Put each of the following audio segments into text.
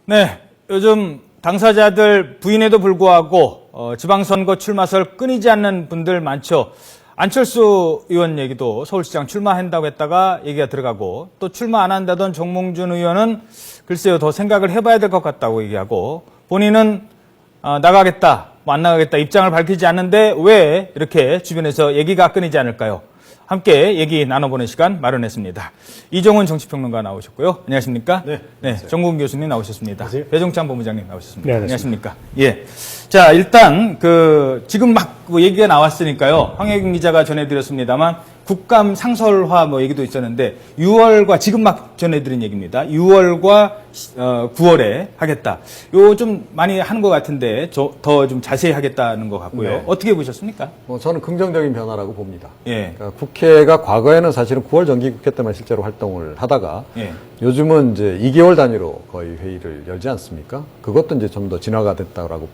네, 요즘 당사자들 부인에도 불구하고 지방선거 출마설 끊이지 않는 분들 많죠. 안철수 의원 얘기도 서울시장 출마한다고 했다가 얘기가 들어가고, 또 출마 안 한다던 정몽준 의원은 글쎄요, 더 생각을 해봐야 될 것 같다고 얘기하고, 본인은 나가겠다, 뭐 안 나가겠다 입장을 밝히지 않는데 왜 이렇게 주변에서 얘기가 끊이지 않을까요? 함께 얘기 나눠보는 시간 마련했습니다. 이종훈 정치평론가 나오셨고요. 안녕하십니까? 네. 정국훈 교수님 나오셨습니다. 안녕하세요. 배종찬 본부장님 나오셨습니다. 네, 안녕하십니까? 예. 자, 일단 지금 막 얘기가 나왔으니까요. 황혜경 기자가 전해드렸습니다만 국감 상설화 얘기도 있었는데 6월과 지금 막 전해드린 얘기입니다. 6월과 9월에 하겠다. 요 좀 많이 하는 것 같은데 더 좀 자세히 하겠다는 것 같고요. 네. 어떻게 보셨습니까? 저는 긍정적인 변화라고 봅니다. 예. 그러니까 국회가 과거에는 사실은 9월 정기국회 때만 실제로 활동을 하다가 예. 요즘은 이제 2개월 단위로 거의 회의를 열지 않습니까? 그것도 이제 좀 더 진화가 됐다라고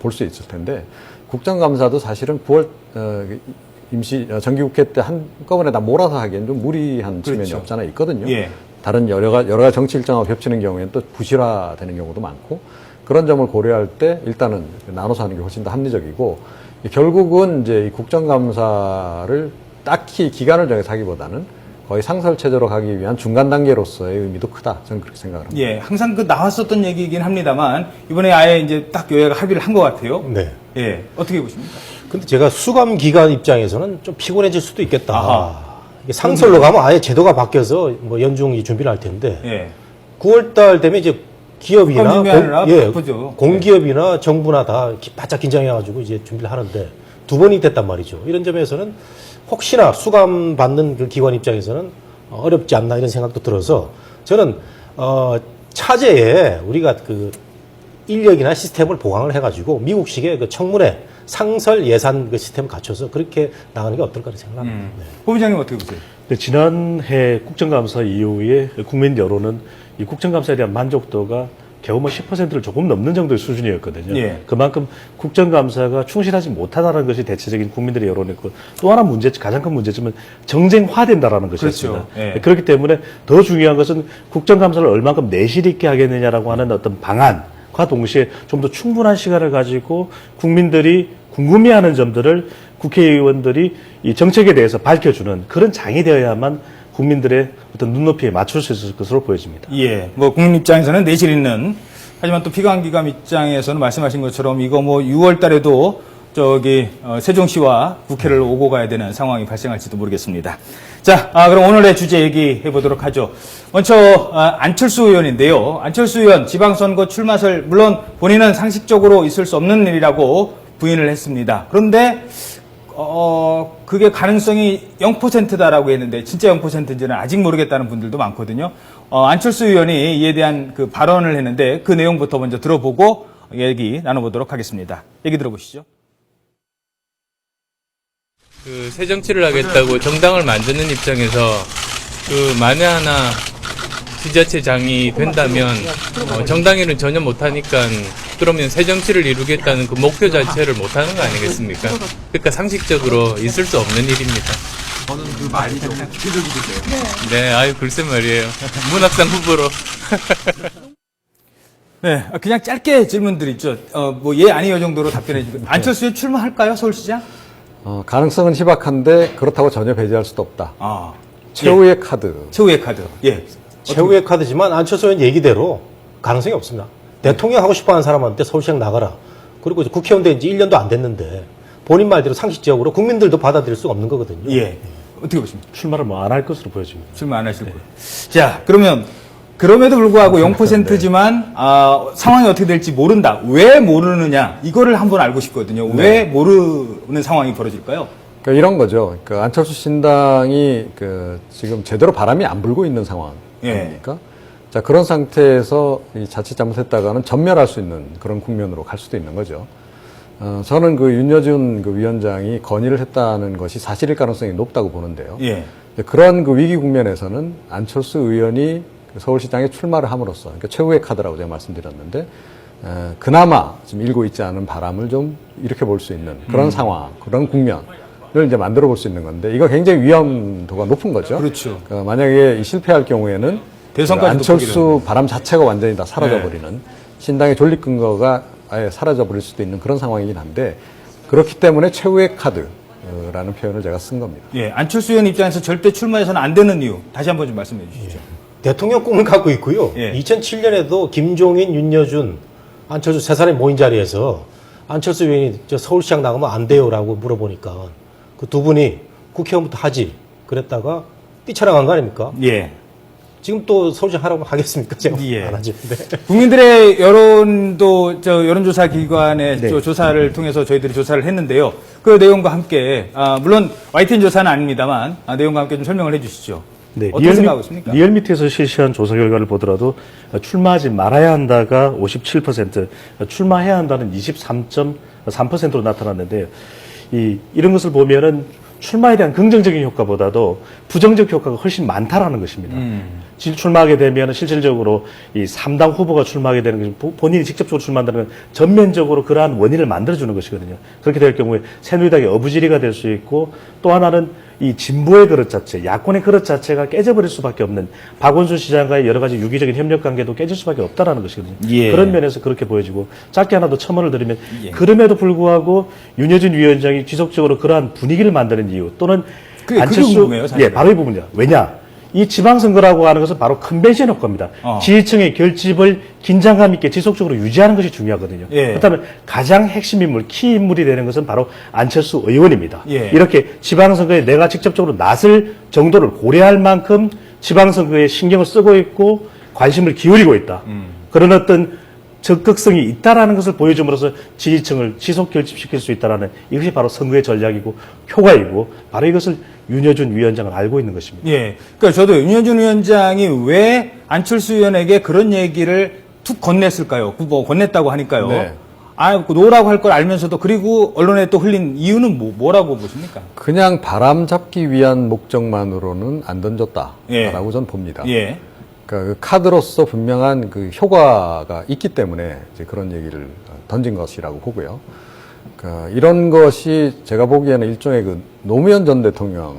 볼 수 있을 텐데 국정감사도 사실은 9월 정기국회 때 한꺼번에 다 몰아서 하기엔 좀 무리한 측면이 그렇죠. 없잖아 있거든요. 예. 다른 여러 가지 정치 일정하고 겹치는 경우에는 또 부실화되는 경우도 많고 그런 점을 고려할 때 일단은 나눠서 하는 게 훨씬 더 합리적이고 결국은 이제 이 국정감사를 딱히 기간을 정해서 하기보다는 거의 상설체제로 가기 위한 중간 단계로서의 의미도 크다. 저는 그렇게 생각을 합니다. 예, 항상 나왔었던 얘기이긴 합니다만 이번에 아예 이제 딱 여야가 합의를 한 것 같아요. 네. 예, 어떻게 보십니까? 근데 제가 수감 기간 입장에서는 좀 피곤해질 수도 있겠다. 아하. 이게 상설로 가면 아예 제도가 바뀌어서 준비를 할 텐데. 예. 9월달 되면 이제 기업이나 준비하느라 바쁘죠. 공기업이나 정부나 다 바짝 긴장해가지고 이제 준비를 하는데 두 번이 됐단 말이죠. 이런 점에서는 혹시나 수감 받는 그 기관 입장에서는 어렵지 않나 이런 생각도 들어서 저는 차제에 우리가 그 인력이나 시스템을 보강을 해가지고 미국식의 그 청문회 상설 예산 그 시스템을 갖춰서 그렇게 나가는 게 어떨까 생각합니다. 네. 본부장님 어떻게 보세요? 지난해 국정감사 이후에 국민 여론은 이 국정감사에 대한 만족도가 겨우 10%를 조금 넘는 정도의 수준이었거든요. 예. 그만큼 국정감사가 충실하지 못하다는 것이 대체적인 국민들의 여론이었고 또 하나 가장 큰 문제점은 정쟁화된다라는 것이었습니다. 그렇죠. 예. 그렇기 때문에 더 중요한 것은 국정감사를 얼만큼 내실 있게 하겠느냐라고 하는 어떤 방안과 동시에 좀 더 충분한 시간을 가지고 국민들이 궁금해하는 점들을 국회의원들이 이 정책에 대해서 밝혀주는 그런 장이 되어야만 국민들의 어떤 눈높이에 맞출 수 있을 것으로 보여집니다. 예, 국민 입장에서는 내실 있는, 하지만 또 피감기관 입장에서는 말씀하신 것처럼 이거 6월 달에도 세종시와 국회를 오고 가야 되는 상황이 발생할지도 모르겠습니다. 자, 그럼 오늘의 주제 얘기해 보도록 하죠. 먼저, 안철수 의원인데요. 안철수 의원 지방선거 출마설, 물론 본인은 상식적으로 있을 수 없는 일이라고 부인을 했습니다. 그런데, 그게 가능성이 0%다라고 했는데, 진짜 0%인지는 아직 모르겠다는 분들도 많거든요. 안철수 의원이 이에 대한 그 발언을 했는데, 그 내용부터 먼저 들어보고 얘기 나눠보도록 하겠습니다. 얘기 들어보시죠. 새 정치를 하겠다고 정당을 만드는 입장에서 만에 하나 지자체장이 된다면 정당일은 전혀 못하니까 그러면 새 정치를 이루겠다는 그 목표 자체를 못하는 거 아니겠습니까? 그러니까 상식적으로 있을 수 없는 일입니다. 저는 그 말이 좀 기적이던데요. 네, 글쎄 말이에요. 문학상 후보로. 네, 그냥 짧게 질문들 있죠. 예, 아니요 정도로 답변해 주고. 안철수 의원 출마할까요, 서울시장? 가능성은 희박한데 그렇다고 전혀 배제할 수도 없다. 최후의 카드. 최후의 카드. 예. 최후의 카드지만 안철수 의원 얘기대로 가능성이 없습니다. 대통령 하고 싶어 하는 사람한테 서울시장 나가라. 그리고 이제 국회의원 된 지 1년도 안 됐는데 본인 말대로 상식적으로 국민들도 받아들일 수가 없는 거거든요. 예. 어떻게 보십니까? 출마를 안 할 것으로 보여집니다. 출마 안 하실 거예요. 자, 그럼에도 불구하고 0%지만, 상황이 어떻게 될지 모른다. 왜 모르느냐. 이거를 한번 알고 싶거든요. 왜 모르는 상황이 벌어질까요? 그러니까 이런 거죠. 안철수 신당이 지금 제대로 바람이 안 불고 있는 상황 아닙니까? 자, 그런 상태에서 자칫 잘못했다가는 전멸할 수 있는 그런 국면으로 갈 수도 있는 거죠. 저는 윤여준 위원장이 건의를 했다는 것이 사실일 가능성이 높다고 보는데요. 예. 그런 위기 국면에서는 안철수 의원이 서울시장에 출마를 함으로써, 그러니까 최후의 카드라고 제가 말씀드렸는데, 그나마 지금 일고 있지 않은 바람을 좀 일으켜 볼 수 있는 그런 상황, 그런 국면을 이제 만들어 볼 수 있는 건데, 이거 굉장히 위험도가 높은 거죠. 그렇죠. 만약에 실패할 경우에는 대선까지 안철수 바람 자체가 완전히 다 사라져버리는 신당의 존립 근거가 아예 사라져버릴 수도 있는 그런 상황이긴 한데 그렇기 때문에 최후의 카드라는 표현을 제가 쓴 겁니다. 예, 안철수 의원 입장에서 절대 출마해서는 안 되는 이유 다시 한번 좀 말씀해 주시죠. 대통령 꿈을 갖고 있고요. 예. 2007년에도 김종인, 윤여준, 안철수 세 사람이 모인 자리에서 안철수 의원이 저 서울시장 나가면 안 돼요라고 물어보니까 그 두 분이 국회의원부터 하지 그랬다가 뛰쳐나간 거 아닙니까? 예. 지금 또 서울시장 하라고 하겠습니까? 제가 예. 안 하죠. 네. 국민들의 여론도 여론조사 기관의 네. 조사를 통해서 저희들이 조사를 했는데요. 그 내용과 함께 물론 YTN 조사는 아닙니다만 내용과 함께 좀 설명을 해주시죠. 네, 어떻게 생각하고 있습니까? 리얼미터에서 실시한 조사 결과를 보더라도 출마하지 말아야 한다가 57%, 출마해야 한다는 23.3%로 나타났는데요. 이런 것을 보면은 출마에 대한 긍정적인 효과보다도 부정적 효과가 훨씬 많다라는 것입니다. 출마하게 되면 실질적으로 이 3당 후보가 출마하게 되는 것이 본인이 직접적으로 출마한다는 건 전면적으로 그러한 원인을 만들어주는 것이거든요. 그렇게 될 경우에 새누리당의 어부지리가 될 수 있고 또 하나는 이 진보의 그릇 자체, 야권의 그릇 자체가 깨져버릴 수밖에 없는 박원순 시장과의 여러 가지 유기적인 협력 관계도 깨질 수밖에 없다라는 것이거든요. 예. 그런 면에서 그렇게 보여지고 짧게 하나 더 첨언을 드리면 그럼에도 불구하고 윤여준 위원장이 지속적으로 그러한 분위기를 만드는 이유 또는 그게 궁금해요, 사실은. 예, 바로 이 부분이야. 왜냐? 이 지방선거라고 하는 것은 바로 컨벤션 효과입니다. 지지층의 결집을 긴장감 있게 지속적으로 유지하는 것이 중요하거든요. 예. 그렇다면 가장 핵심 인물, 키 인물이 되는 것은 바로 안철수 의원입니다. 예. 이렇게 지방선거에 내가 직접적으로 나설 정도를 고려할 만큼 지방선거에 신경을 쓰고 있고 관심을 기울이고 있다. 그런 어떤 적극성이 있다라는 것을 보여줌으로써 지지층을 지속 결집시킬 수 있다라는 이것이 바로 선거의 전략이고 효과이고 바로 이것을 윤여준 위원장은 알고 있는 것입니다. 예. 그러니까 저도 윤여준 위원장이 왜 안철수 의원에게 그런 얘기를 툭 건넸을까요? 뭐 건넸다고 하니까요. 네. 노라고 할 걸 알면서도 그리고 언론에 또 흘린 이유는 뭐라고 보십니까? 그냥 바람 잡기 위한 목적만으로는 안 던졌다라고 예. 저는 봅니다. 예. 그러니까 그 카드로서 분명한 그 효과가 있기 때문에 이제 그런 얘기를 던진 것이라고 보고요. 그러니까 이런 것이 제가 보기에는 일종의 그 노무현 전 대통령이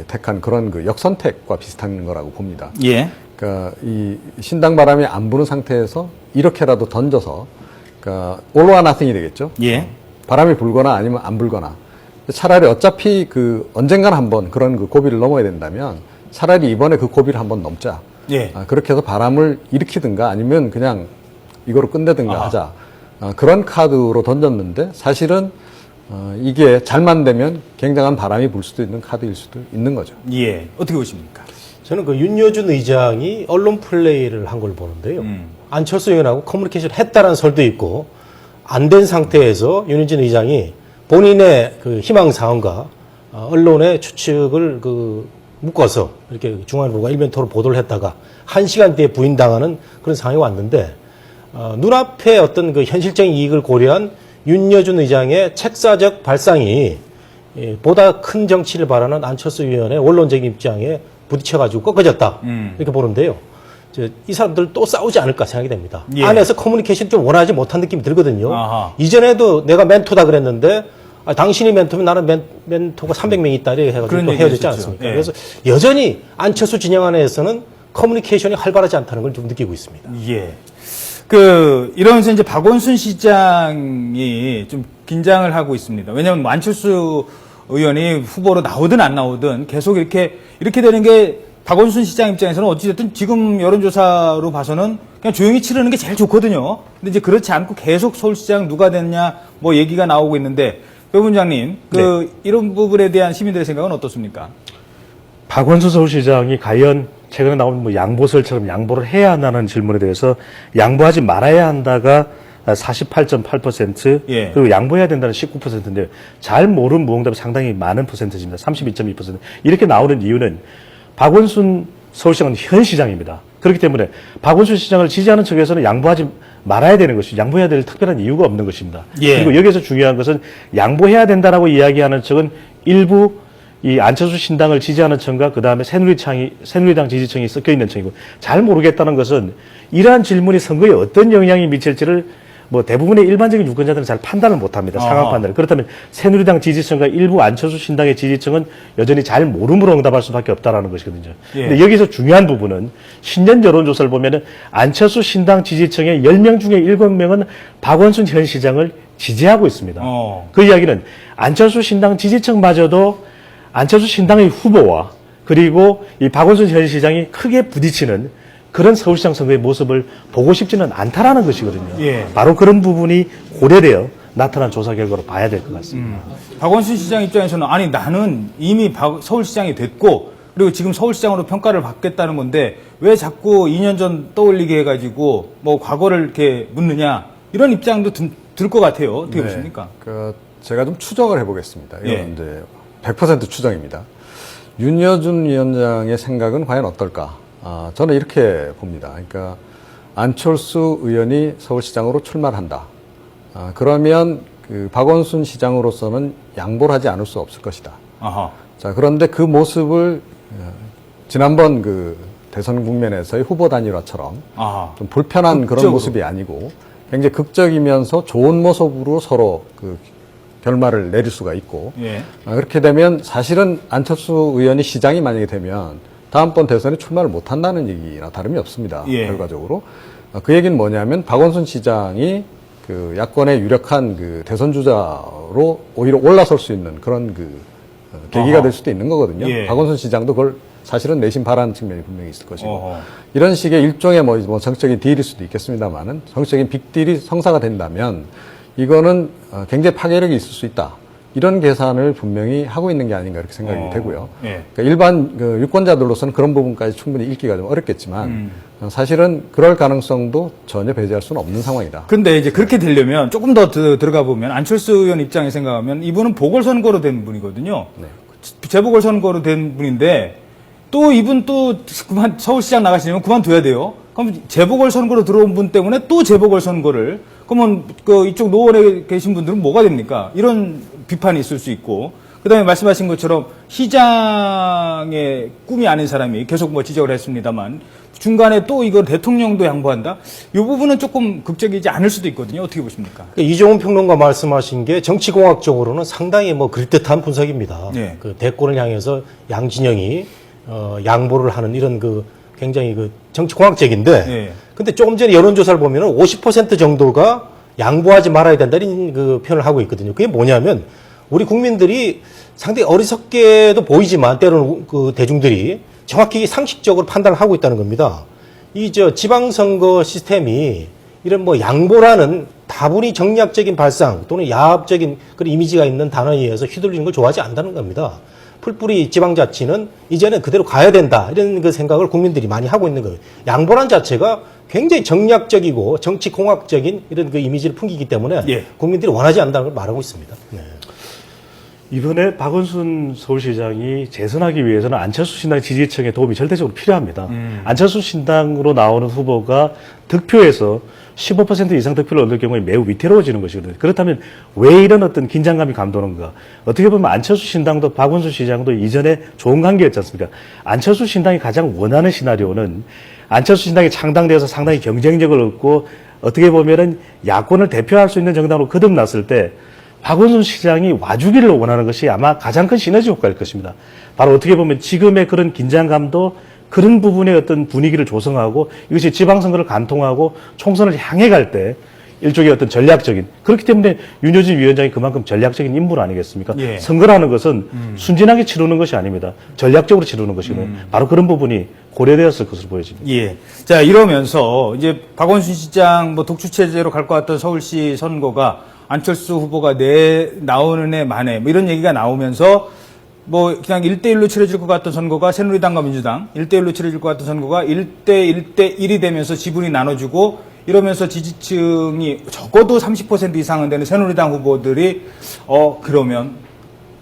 택한 그런 그 역선택과 비슷한 거라고 봅니다. 예. 그러니까 이 신당 바람이 안 부는 상태에서 이렇게라도 던져서 그러니까 all or nothing이 되겠죠. 예. 바람이 불거나 아니면 안 불거나 차라리 어차피 그 언젠간 한번 그런 그 고비를 넘어야 된다면 차라리 이번에 그 고비를 한번 넘자. 예. 그렇게 해서 바람을 일으키든가 아니면 그냥 이거로 끝내든가 아하. 하자. 그런 카드로 던졌는데 사실은 이게 잘만 되면 굉장한 바람이 불 수도 있는 카드일 수도 있는 거죠. 예. 어떻게 보십니까? 저는 그 윤여준 의장이 언론 플레이를 한 걸 보는데요. 안철수 의원하고 커뮤니케이션을 했다는 설도 있고 안 된 상태에서 윤여준 의장이 본인의 그 희망사항과 언론의 추측을 묶어서 이렇게 중앙일보가 일면토로 보도를 했다가 1시간 뒤에 부인당하는 그런 상황이 왔는데 눈앞에 어떤 그 현실적인 이익을 고려한 윤여준 의장의 책사적 발상이 보다 큰 정치를 바라는 안철수 의원의 원론적인 입장에 부딪혀가지고 꺾어졌다 이렇게 보는데요. 이 사람들 또 싸우지 않을까 생각이 됩니다. 예. 안에서 커뮤니케이션 좀 원하지 못한 느낌이 들거든요. 아하. 이전에도 내가 멘토다 그랬는데 당신이 멘토면 나는 멘토가 300명 있다 이렇게 해가지고 그런 또 얘기 헤어졌지 했었죠. 않습니까? 예. 그래서 여전히 안철수 진영 안에서는 커뮤니케이션이 활발하지 않다는 걸 좀 느끼고 있습니다. 예. 이러면서 이제 박원순 시장이 좀 긴장을 하고 있습니다. 왜냐하면 안철수 의원이 후보로 나오든 안 나오든 계속 이렇게 되는 게 박원순 시장 입장에서는 어찌됐든 지금 여론조사로 봐서는 그냥 조용히 치르는 게 제일 좋거든요. 근데 이제 그렇지 않고 계속 서울시장 누가 됐냐 뭐 얘기가 나오고 있는데 배 부장님, 이런 부분에 대한 시민들의 생각은 어떻습니까? 박원순 서울시장이 과연 최근에 나온 뭐 양보설처럼 양보를 해야 한다는 질문에 대해서 양보하지 말아야 한다가 48.8%, 예. 그리고 양보해야 된다는 19%인데 잘 모르는 무응답이 상당히 많은 퍼센트입니다. 32.2%. 이렇게 나오는 이유는 박원순 서울시장은 현 시장입니다. 그렇기 때문에 박원순 시장을 지지하는 측에서는 양보하지 말아야 되는 것이 양보해야 될 특별한 이유가 없는 것입니다. 예. 그리고 여기서 중요한 것은 양보해야 된다라고 이야기하는 측은 일부 이 안철수 신당을 지지하는 층과 그 다음에 새누리당 지지층이 섞여 있는 층이고 잘 모르겠다는 것은 이러한 질문이 선거에 어떤 영향이 미칠지를 뭐 대부분의 일반적인 유권자들은 잘 판단을 못합니다. 상황 판단을. 그렇다면 새누리당 지지층과 일부 안철수 신당의 지지층은 여전히 잘 모름으로 응답할 수밖에 없다라는 것이거든요. 예. 근데 여기서 중요한 부분은 신년 여론조사를 보면은 안철수 신당 지지층의 10명 중에 7명은 박원순 현 시장을 지지하고 있습니다. 그 이야기는 안철수 신당 지지층마저도 안철수 신당의 후보와 그리고 이 박원순 현 시장이 크게 부딪히는 그런 서울시장 선거의 모습을 보고 싶지는 않다라는 것이거든요. 예. 바로 그런 부분이 고려되어 나타난 조사 결과로 봐야 될 것 같습니다. 박원순 시장 입장에서는 아니 나는 이미 서울시장이 됐고 그리고 지금 서울시장으로 평가를 받겠다는 건데 왜 자꾸 2년 전 떠올리게 해가지고 뭐 과거를 이렇게 묻느냐 이런 입장도 들 것 같아요. 어떻게 보십니까? 제가 좀 추정을 해보겠습니다. 이건 예. 이제 100% 추정입니다. 윤여준 위원장의 생각은 과연 어떨까? 저는 이렇게 봅니다. 그러니까 안철수 의원이 서울시장으로 출마를 한다. 그러면 그 박원순 시장으로서는 양보를 하지 않을 수 없을 것이다. 아하. 자, 그런데 그 모습을 지난번 그 대선 국면에서의 후보 단일화처럼 아하. 좀 불편한 극적으로. 그런 모습이 아니고 굉장히 극적이면서 좋은 모습으로 서로 그 결말을 내릴 수가 있고 예. 그렇게 되면 사실은 안철수 의원이 시장이 만약에 되면 다음번 대선에 출마를 못한다는 얘기나 다름이 없습니다. 예. 결과적으로. 그 얘기는 뭐냐면 박원순 시장이 그 야권의 유력한 그 대선 주자로 오히려 올라설 수 있는 그런 그 계기가 어허. 될 수도 있는 거거든요. 예. 박원순 시장도 그걸 사실은 내심 바라는 측면이 분명히 있을 것이고 어허. 이런 식의 일종의 뭐 정치적인 딜일 수도 있겠습니다만은 정치적인 빅딜이 성사가 된다면 이거는 굉장히 파괴력이 있을 수 있다. 이런 계산을 분명히 하고 있는 게 아닌가 이렇게 생각이 되고요. 예. 그러니까 일반 그 유권자들로서는 그런 부분까지 충분히 읽기가 좀 어렵겠지만 사실은 그럴 가능성도 전혀 배제할 수는 없는 상황이다. 근데 이제 그렇게 되려면 조금 더 들어가 보면 안철수 의원 입장에 생각하면 이분은 보궐선거로 된 분이거든요. 네. 재보궐선거로 된 분인데 또 이분 또 서울시장 나가시려면 그만둬야 돼요. 그럼 재보궐선거로 들어온 분 때문에 또 재보궐선거를 그러면 그 이쪽 노원에 계신 분들은 뭐가 됩니까? 이런 비판이 있을 수 있고 그다음에 말씀하신 것처럼 시장의 꿈이 아닌 사람이 계속 뭐 지적을 했습니다만 중간에 또 이걸 대통령도 양보한다? 이 부분은 조금 극적이지 않을 수도 있거든요. 어떻게 보십니까? 이종훈 평론가 말씀하신 게 정치공학적으로는 상당히 뭐 그럴듯한 분석입니다. 예. 그 대권을 향해서 양진영이 양보를 하는 이런 그 굉장히 그 정치공학적인데, 예. 근데 조금 전에 여론조사를 보면은 50% 정도가 양보하지 말아야 된다 이런 그 표현을 하고 있거든요. 그게 뭐냐면 우리 국민들이 상당히 어리석게도 보이지만 때로는 그 대중들이 정확히 상식적으로 판단을 하고 있다는 겁니다. 이 지방선거 시스템이 이런 뭐 양보라는 다분히 정략적인 발상 또는 야합적인 그런 이미지가 있는 단어에 의해서 휘둘리는 걸 좋아하지 않는다는 겁니다. 풀뿌리 지방자치는 이제는 그대로 가야 된다 이런 그 생각을 국민들이 많이 하고 있는 거예요. 양보란 자체가 굉장히 정략적이고 정치공학적인 이런 그 이미지를 풍기기 때문에 예. 국민들이 원하지 않는다는 걸 말하고 있습니다. 네. 이번에 박원순 서울시장이 재선하기 위해서는 안철수 신당 지지층의 도움이 절대적으로 필요합니다. 안철수 신당으로 나오는 후보가 득표에서 15% 이상 득표를 얻을 경우에 매우 위태로워지는 것이거든요. 그렇다면 왜 이런 어떤 긴장감이 감도는가? 어떻게 보면 안철수 신당도 박원순 시장도 이전에 좋은 관계였지 않습니까? 안철수 신당이 가장 원하는 시나리오는 안철수 신당이 창당되어서 상당히 경쟁력을 얻고 어떻게 보면은 야권을 대표할 수 있는 정당으로 거듭났을 때 박원순 시장이 와주기를 원하는 것이 아마 가장 큰 시너지 효과일 것입니다. 바로 어떻게 보면 지금의 그런 긴장감도 그런 부분의 어떤 분위기를 조성하고 이것이 지방선거를 관통하고 총선을 향해 갈 때 일종의 어떤 전략적인 그렇기 때문에 윤여준 위원장이 그만큼 전략적인 인물 아니겠습니까? 예. 선거라는 것은 순진하게 치르는 것이 아닙니다. 전략적으로 치르는 것이거든요. 바로 그런 부분이 고려되었을 것으로 보여집니다. 예. 자, 이러면서 이제 박원순 시장 뭐 독주체제로 갈 것 같던 서울시 선거가 안철수 후보가 나오는 해 만에 뭐 이런 얘기가 나오면서 뭐 그냥 1대1로 치러질 것 같던 선거가 새누리당과 민주당 1대1로 치러질 것 같던 선거가 1대1이 되면서 지분이 나눠주고 이러면서 지지층이 적어도 30% 이상은 되는 새누리당 후보들이 그러면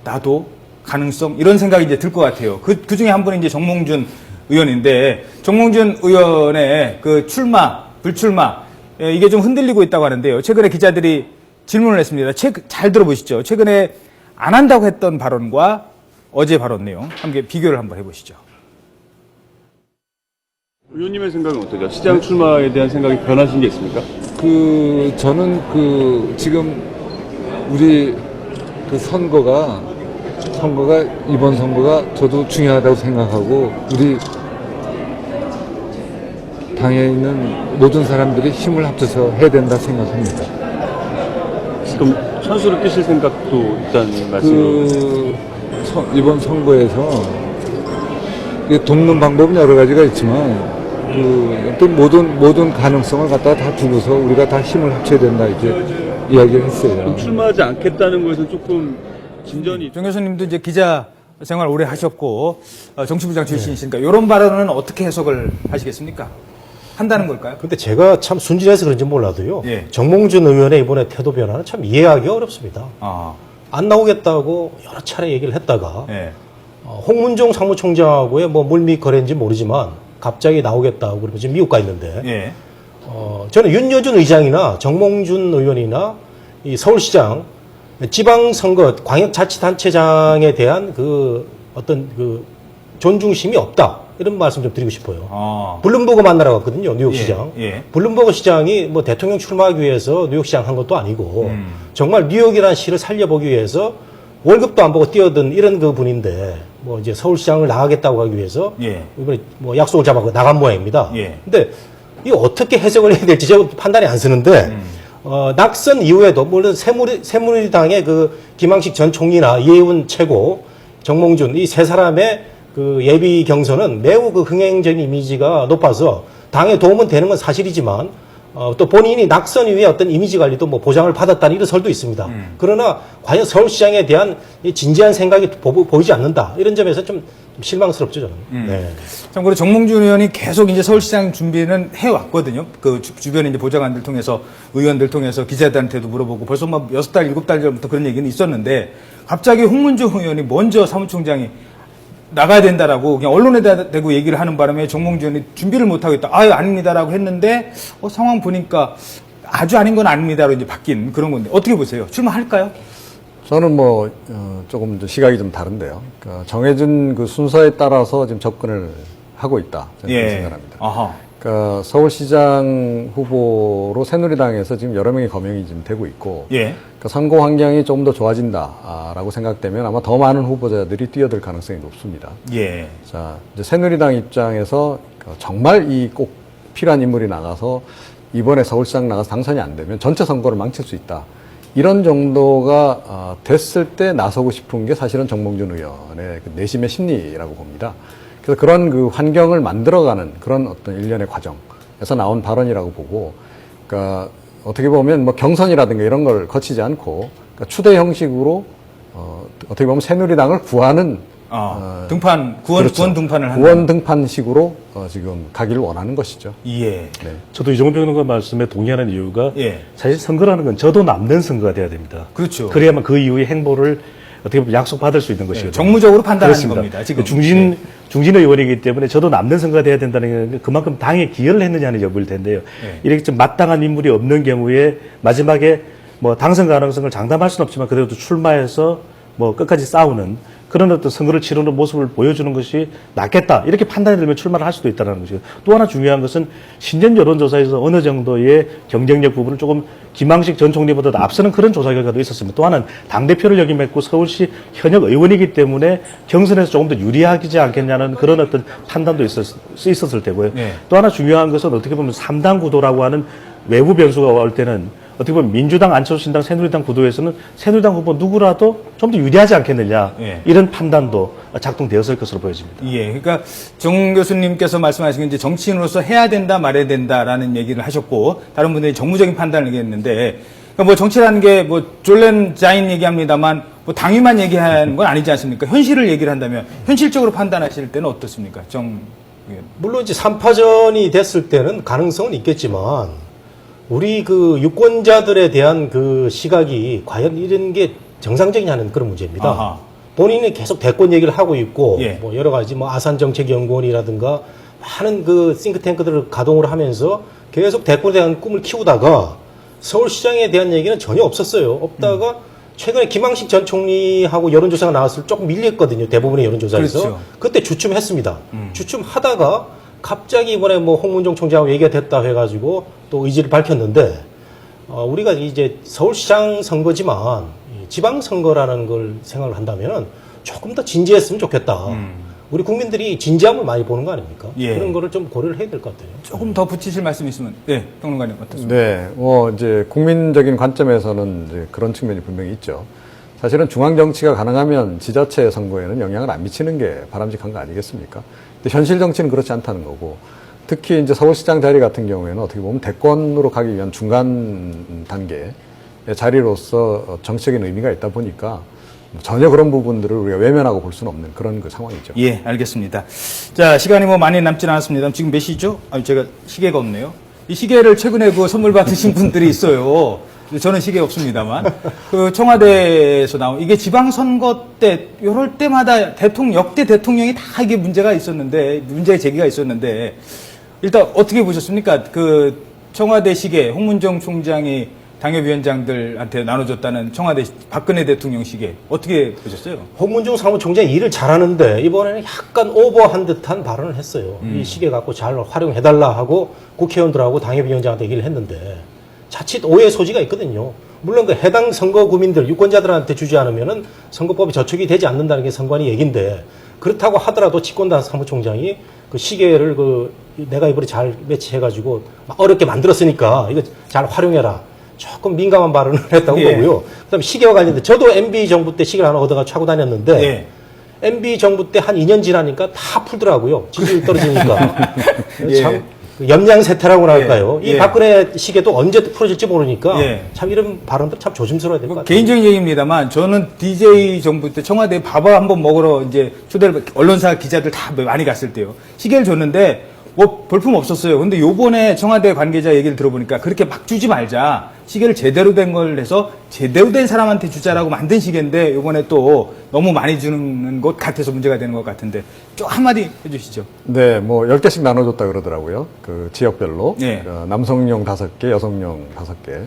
나도 가능성 이런 생각이 이제 들 것 같아요. 그 중에 한 분이 이제 정몽준 의원인데 정몽준 의원의 그 불출마 이게 좀 흔들리고 있다고 하는데요. 최근에 기자들이 질문을 했습니다. 잘 들어보시죠. 최근에 안 한다고 했던 발언과 어제 발언 내용 함께 비교를 한번 해보시죠. 의원님의 생각은 어떠세요? 시장 출마에 대한 생각이 변하신 게 있습니까? 저는 지금 우리 선거가 이번 선거가 저도 중요하다고 생각하고 우리 당에 있는 모든 사람들이 힘을 합쳐서 해야 된다 생각합니다. 그럼 선수를 뛰실 생각도 있다는 말씀이요? 이번 선거에서 돕는 방법은 여러 가지가 있지만 어떤 모든 가능성을 갖다 다 두고서 우리가 다 힘을 합쳐야 된다 이렇게 이야기를 했어요. 그럼 출마하지 않겠다는 것은 조금 진전이 정 교수님도 이제 기자 생활 오래 하셨고 정치부장 출신이시니까 이런 발언은 어떻게 해석을 하시겠습니까? 한다는 걸까요? 근데 제가 참 순진해서 그런지 몰라도요. 예. 정몽준 의원의 이번에 태도 변화는 참 이해하기 어렵습니다. 아, 안 나오겠다고 여러 차례 얘기를 했다가 예. 홍문종 사무총장하고의 뭐 물밑 거래인지 모르지만 갑자기 나오겠다고 그러면 지금 미국 가 있는데 예. 저는 윤여준 의장이나 정몽준 의원이나 이 서울시장 지방선거 광역자치단체장에 대한 어떤 존중심이 없다 이런 말씀 좀 드리고 싶어요. 아, 블룸버그 만나러 갔거든요, 뉴욕시장. 예. 블룸버그 시장이 뭐 대통령 출마하기 위해서 뉴욕시장 한 것도 아니고 정말 뉴욕이라는 시를 살려보기 위해서 월급도 안 보고 뛰어든 이런 분인데 뭐 이제 서울시장을 나가겠다고 하기 위해서 예. 이번에 뭐 약속을 잡아서 나간 모양입니다. 예. 근데 이거 어떻게 해석을 해야 될지 제가 판단이 안 쓰는데 낙선 이후에도 물론 새누리당의 김항식 전 총리나 이해운 최고, 정몽준 이 세 사람의 예비 경선은 매우 흥행적인 이미지가 높아서 당에 도움은 되는 건 사실이지만 또 본인이 낙선 이후에 어떤 이미지 관리도 뭐 보장을 받았다는 이런 설도 있습니다. 그러나 과연 서울시장에 대한 이 진지한 생각이 보이지 않는다. 이런 점에서 좀 실망스럽죠, 저는. 네. 참고로 정몽준 의원이 계속 이제 서울시장 준비는 해왔거든요. 주변에 이제 보좌관들 통해서, 의원들 통해서 기자들한테도 물어보고 벌써 막 6달, 7달 전부터 그런 얘기는 있었는데 갑자기 홍문종 의원이 먼저 사무총장이 나가야 된다라고 그냥 언론에 대고 얘기를 하는 바람에 정몽준 의원이 준비를 못하고 있다. 아유, 아닙니다라고 했는데 상황 보니까 아주 아닌 건 아닙니다로 이제 바뀐 그런 건데 어떻게 보세요? 출마할까요? 저는 조금 시각이 좀 다른데요. 그러니까 정해진 순서에 따라서 지금 접근을 하고 있다. 저는 그렇게 생각합니다. 아하. 그러니까 서울시장 후보로 새누리당에서 지금 여러 명이 거명이 지금 되고 있고, 예. 그러니까 선거 환경이 조금 더 좋아진다라고 생각되면 아마 더 많은 후보자들이 뛰어들 가능성이 높습니다. 예. 자, 이제 새누리당 입장에서 정말 이 꼭 필요한 인물이 나가서 이번에 서울시장 나가서 당선이 안 되면 전체 선거를 망칠 수 있다. 이런 정도가 됐을 때 나서고 싶은 게 사실은 정몽준 의원의 내심의 심리라고 봅니다. 그래서 그런 환경을 만들어가는 그런 어떤 일련의 과정에서 나온 발언이라고 보고, 그러니까 어떻게 보면 경선이라든가 이런 걸 거치지 않고, 그러니까 추대 형식으로 어떻게 보면 새누리당을 구하는 구원 등판을 한다. 구원 등판식으로 지금 가기를 원하는 것이죠. 예. 네. 저도 이종훈 평론가 말씀에 동의하는 이유가 예. 사실 선거라는 건 저도 남는 선거가 돼야 됩니다. 그렇죠. 그래야만 그 이후의 행보를 어떻게 보면 약속받을 수 있는 것이거든요. 정무적으로 판단하는 그렇습니다. 겁니다. 지금 중진 의원이기 때문에 저도 남는 선거가 돼야 된다는 게 그만큼 당에 기여를 했느냐는 여부일 텐데요. 이렇게 좀 마땅한 인물이 없는 경우에 마지막에 당선 가능성을 장담할 수는 없지만 그래도 출마해서 끝까지 싸우는 그런 어떤 선거를 치르는 모습을 보여주는 것이 낫겠다. 이렇게 판단이 들면 출마를 할 수도 있다는 것이고, 또 하나 중요한 것은 신년 여론조사에서 어느 정도의 경쟁력 부분을 조금 김항식 전 총리보다 앞서는 그런 조사 결과도 있었습니다. 또 하나는 당대표를 역임했고 서울시 현역 의원이기 때문에 경선에서 조금 더 유리하지 않겠냐는 그런 어떤 판단도 있었을 테고요. 네. 또 하나 중요한 것은 어떻게 보면 3당 구도라고 하는 외부 변수가 올 때는 어떻게 보면 민주당, 안철수 신당, 새누리당 구도에서는 새누리당 후보 누구라도 좀 더 유리하지 않겠느냐. 예. 이런 판단도 작동되었을 것으로 보여집니다. 예. 그러니까 정 교수님께서 말씀하신 게 이제 정치인으로서 해야 된다 말해야 된다라는 얘기를 하셨고 다른 분들이 정무적인 판단을 얘기했는데 그러니까 정치라는 게 졸렌 자인 얘기합니다만 당위만 얘기하는 건 아니지 않습니까? 현실을 얘기를 한다면 현실적으로 판단하실 때는 어떻습니까? 물론 이제 3파전이 됐을 때는 가능성은 있겠지만 우리 유권자들에 대한 시각이 과연 이런 게 정상적이냐는 그런 문제입니다. 아하. 본인이 계속 대권 얘기를 하고 있고, 예. 여러 가지 아산정책연구원이라든가 많은 싱크탱크들을 가동을 하면서 계속 대권에 대한 꿈을 키우다가 서울시장에 대한 얘기는 전혀 없었어요. 없다가 최근에 김항식 전 총리하고 여론조사가 나왔을 때 조금 밀렸거든요. 대부분의 여론조사에서. 그렇죠. 그때 주춤했습니다. 주춤하다가 갑자기 이번에 뭐 홍문종 총장하고 얘기가 됐다 해가지고 또 의지를 밝혔는데 우리가 이제 서울시장 선거지만 지방선거라는 걸 생각을 한다면은 조금 더 진지했으면 좋겠다. 우리 국민들이 진지함을 많이 보는 거 아닙니까? 예. 그런 거를 좀 고려를 해야 될 것 같아요. 조금 더 붙이실 말씀 있으면, 네, 평론가님 어떻습니까? 네, 이제 국민적인 관점에서는 이제 그런 측면이 분명히 있죠. 사실은 중앙 정치가 가능하면 지자체 선거에는 영향을 안 미치는 게 바람직한 거 아니겠습니까? 근데 현실 정치는 그렇지 않다는 거고, 특히 이제 서울시장 자리 같은 경우에는 어떻게 보면 대권으로 가기 위한 중간 단계의 자리로서 정치적인 의미가 있다 보니까 전혀 그런 부분들을 우리가 외면하고 볼 수는 없는 그런 그 상황이죠. 예, 알겠습니다. 자, 시간이 뭐 많이 남지는 않았습니다. 지금 몇 시죠? 제가 시계가 없네요. 이 시계를 최근에 그 선물 받으신 분들이 있어요. 저는 시계 없습니다만. 그 청와대에서 나온, 이게 지방선거 때, 요럴 때마다 역대 대통령이 다 이게 문제 제기가 있었는데, 일단 어떻게 보셨습니까? 그 청와대 시계, 홍문종 총장이 당협위원장들한테 나눠줬다는 청와대 박근혜 대통령 시계 어떻게 보셨어요? 홍문종 사무총장이 일을 잘하는데 이번에는 약간 오버한 듯한 발언을 했어요. 이 시계 갖고 잘 활용해달라 하고 국회의원들하고 당협위원장한테 얘기를 했는데 자칫 오해 소지가 있거든요. 물론 그 해당 선거구민들, 유권자들한테 주지 않으면은 선거법이 저촉이 되지 않는다는 게 선관위 얘기인데 그렇다고 하더라도 집권당 사무총장이 그 시계를 내가 이번에 잘 매치해가지고 막 어렵게 만들었으니까 이거 잘 활용해라. 조금 민감한 발언을 했다고 예. 보고요. 그다음에 시계와 관련된 저도 MB 정부 때 시계를 하나 얻어가 차고 다녔는데 예. MB 정부 때 한 2년 지나니까 다 풀더라고요. 지지율 떨어지니까. 예. 참 염량세태라고나 할까요? 예. 이 박근혜 시계도 언제 풀어질지 모르니까 예. 참 이런 발언들 참 조심스러워야 될 것 같아요. 개인적인 얘기입니다만 저는 DJ 정부 때 청와대 밥을 한번 먹으러 이제 초대를 언론사 기자들 다 많이 갔을 때요. 시계를 줬는데 뭐 볼품 없었어요. 근데 요번에 청와대 관계자 얘기를 들어보니까 그렇게 막 주지 말자. 시계를 제대로 된 걸 해서 제대로 된 사람한테 주자라고 만든 시계인데 요번에 또 너무 많이 주는 것 같아서 문제가 되는 것 같은데 좀 한마디 해주시죠. 네, 뭐 10개씩 나눠줬다 그러더라고요. 그 지역별로. 네. 남성용 5개, 여성용 5개.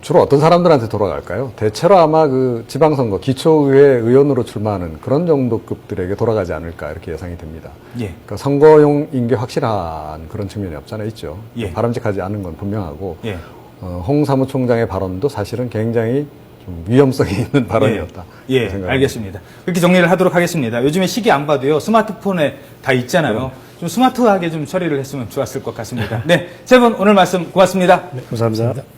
주로 어떤 사람들한테 돌아갈까요? 대체로 아마 그 지방선거, 기초의회 의원으로 출마하는 그런 정도급들에게 돌아가지 않을까 이렇게 예상이 됩니다. 예. 그러니까 선거용인 게 확실한 그런 측면이 없잖아 있죠. 예. 바람직하지 않은 건 분명하고 예. 홍 사무총장의 발언도 사실은 굉장히 좀 위험성이 있는 발언이었다. 예, 생각합니다. 알겠습니다. 그렇게 정리를 하도록 하겠습니다. 요즘에 시계 안 봐도요, 스마트폰에 다 있잖아요. 좀 스마트하게 좀 처리를 했으면 좋았을 것 같습니다. 네, 세 분 오늘 말씀 고맙습니다. 감사합니다.